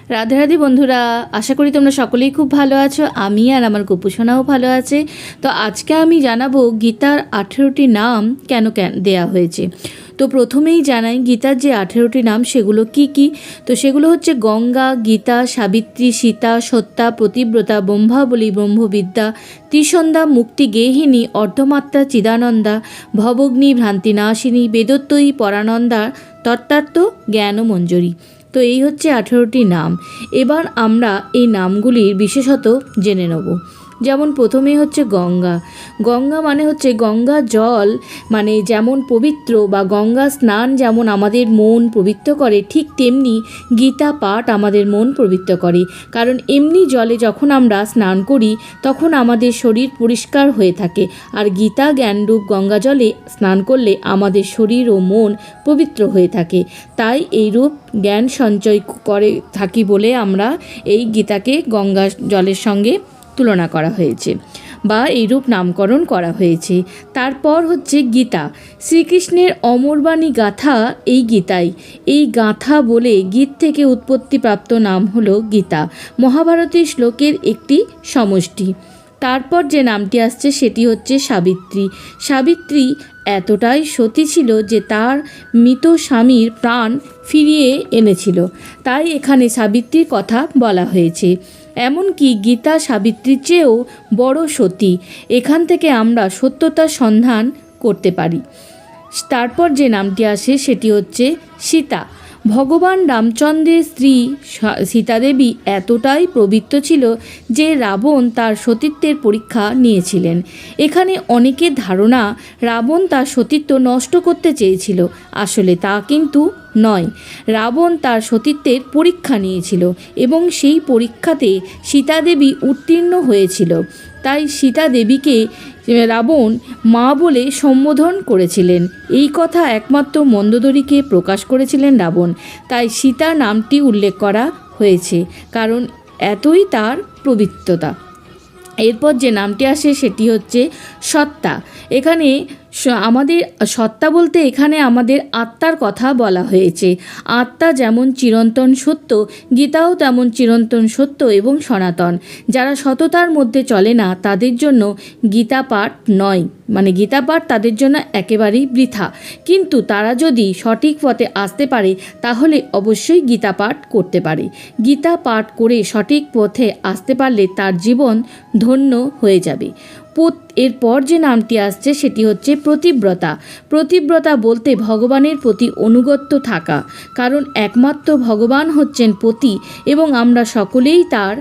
রাধে রাধে বন্ধুরা, আশা করি তোমরা সকলেই খুব ভালো আছো। আমি আর আমার গোপুসোনাও ভালো আছে। তো আজকে আমি জানাবো গীতার 18টি নাম কেন দেয়া হয়েছে। তো প্রথমেই জানাই গীতার যে 18টি নাম সেগুলো কি কি। তো সেগুলো হচ্ছে গঙ্গা, গীতা, সাবিত্রী, সীতা, সত্যা, প্রতিব্রতা, ব্রহ্মাবলী, ব্রহ্মবিদ্যা, ত্রিসন্ধ্যা, মুক্তি গেহিনী, অর্ধমাত্রা, চিদানন্দা, ভবগ্নি, ভ্রান্তিনাশিনী, বেদত্বয়ী, পরানন্দা, তত্ত্বার্থ, জ্ঞান ও মঞ্জরি। তো এই হচ্ছে 18টি নাম। এবার আমরা এই নামগুলির বিশেষত জেনে নেব। যেমন প্রথমেই হচ্ছে গঙ্গা। গঙ্গা মানে হচ্ছে গঙ্গা জল, মানে যেমন পবিত্র বা গঙ্গা স্নান যেমন আমাদের মন পবিত্র করে, ঠিক তেমনি গীতা পাঠ আমাদের মন পবিত্র করে। কারণ এমনি জলে যখন আমরা স্নান করি তখন আমাদের শরীর পরিষ্কার হয়ে থাকে, আর গীতা জ্ঞানরূপ গঙ্গা জলে স্নান করলে আমাদের শরীর ও মন পবিত্র হয়ে থাকে। তাই এই রূপ জ্ঞান সঞ্চয় করে থাকি বলে আমরা এই গীতাকে গঙ্গা জলের সঙ্গে তুলনা করা হয়েছে বা এইরূপ নামকরণ করা হয়েছে। তারপর হচ্ছে গীতা। শ্রীকৃষ্ণের অমরবাণী গাথা এই গীতাই। এই গাথা বলে গীত থেকে উৎপত্তিপ্রাপ্ত নাম হলো গীতা, মহাভারতের শ্লোকের একটি সমষ্টি। তারপর যে নামটি আসছে সেটি হচ্ছে সাবিত্রী। সাবিত্রী এতটাই সতী ছিল যে তার মৃত স্বামীর প্রাণ ফিরিয়ে এনেছিল, তাই এখানে সাবিত্রীর কথা বলা হয়েছে। এমনকি গীতা সাবিত্রীর চেয়েও বড় সতী। এখান থেকে আমরা সত্যতার সন্ধান করতে পারি। তারপর যে নামটি আসে সেটি হচ্ছে সীতা। ভগবান রামচন্দ্রের স্ত্রী সীতাদেবী এতটাই পবিত্র ছিল যে রাবণ তার সতীত্বের পরীক্ষা নিয়েছিলেন। এখানে অনেকের ধারণা রাবণ তার সতীত্ব নষ্ট করতে চেয়েছিল, আসলে তা কিন্তু নয়। রাবণ তার সতীত্বের পরীক্ষা নিয়েছিল এবং সেই পরীক্ষাতে সীতাদেবী উত্তীর্ণ হয়েছিল। তাই সীতাদেবীকে রাবণ মা বলে সম্বোধন করেছিলেন। এই কথা একমাত্র মন্দোদরীকে প্রকাশ করেছিলেন রাবণ, তাই সীতা নামটি উল্লেখ করা হয়েছে, কারণ এতই তার পবিত্রতা। এরপর যে নামটি আসে সেটি হচ্ছে সত্তা। এখানে আমাদের সত্তা বলতে এখানে আমাদের আত্মার কথা বলা হয়েছে। আত্মা যেমন চিরন্তন সত্য, গীতাও তেমন চিরন্তন সত্য এবং সনাতন। যারা সততার মধ্যে চলে না তাদের জন্য গীতা পাঠ নয়, মানে গীতা পাঠ তাদের জন্য একেবারেই বৃথা। কিন্তু তারা যদি সঠিক পথে আসতে পারে তাহলে অবশ্যই গীতা পাঠ করতে পারে। গীতা পাঠ করে সঠিক পথে আসতে পারলে তার জীবন ধন্য হয়ে যাবে। এরপর যে নামটি আসছে সেটি হচ্ছে প্রতিব্রতা। প্রতিব্রতা বলতে ভগবানের প্রতি অনুগত্য থাকা, কারণ একমাত্র ভগবান হচ্ছেন পতি এবং আমরা সকলেই তার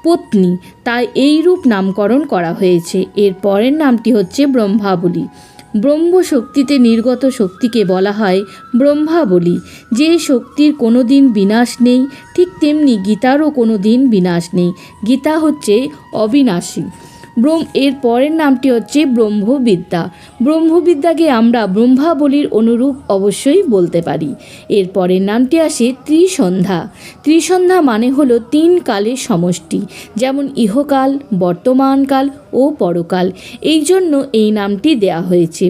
পত্নী, তাই এই রূপ নামকরণ করা হয়েছে। এর পরের নামটি হচ্ছে ব্রহ্মাবলী। ব্রহ্ম শক্তিতে নির্গত শক্তিকে বলা হয় ব্রহ্মাবলী। যে শক্তির কোনো দিন বিনাশ নেই, ঠিক তেমনি গীতারও কোনো দিন বিনাশ নেই। গীতা হচ্ছে অবিনাশী। এর পরের নামটি হচ্ছে ব্রহ্মবিদ্যা। ব্রহ্মবিদ্যাকে আমরা ব্রহ্মাবলীর অনুরূপ অবশ্যই বলতে পারি। এর পরের নামটি আসে ত্রিসন্ধ্যা। ত্রিসন্ধ্যা মানে হলো 3 কালের সমষ্টি, যেমন ইহকাল, বর্তমানকাল ও পরকাল। এই জন্য এই নামটি দেয়া হয়েছে।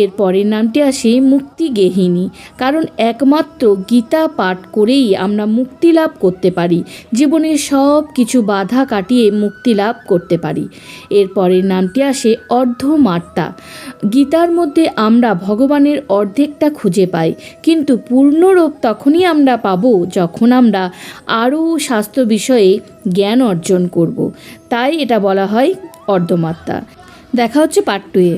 এর পরের নামটি আসে মুক্তি গেহিনী, কারণ একমাত্র গীতা পাঠ করেই আমরা মুক্তি লাভ করতে পারি, জীবনের সব কিছু বাধা কাটিয়ে মুক্তি লাভ করতে পারি। এর পরের নামটি আসে অর্ধমাত্রা। গীতার মধ্যে আমরা ভগবানের অর্ধেকটা খুঁজে পাই, কিন্তু পূর্ণরূপ তখনই আমরা পাব যখন আমরা আরও শাস্ত্র বিষয়ে জ্ঞান অর্জন করব। তাই এটা বলা হয় অর্ধমাত্রা। দেখা হচ্ছে পার্ট 2-এ।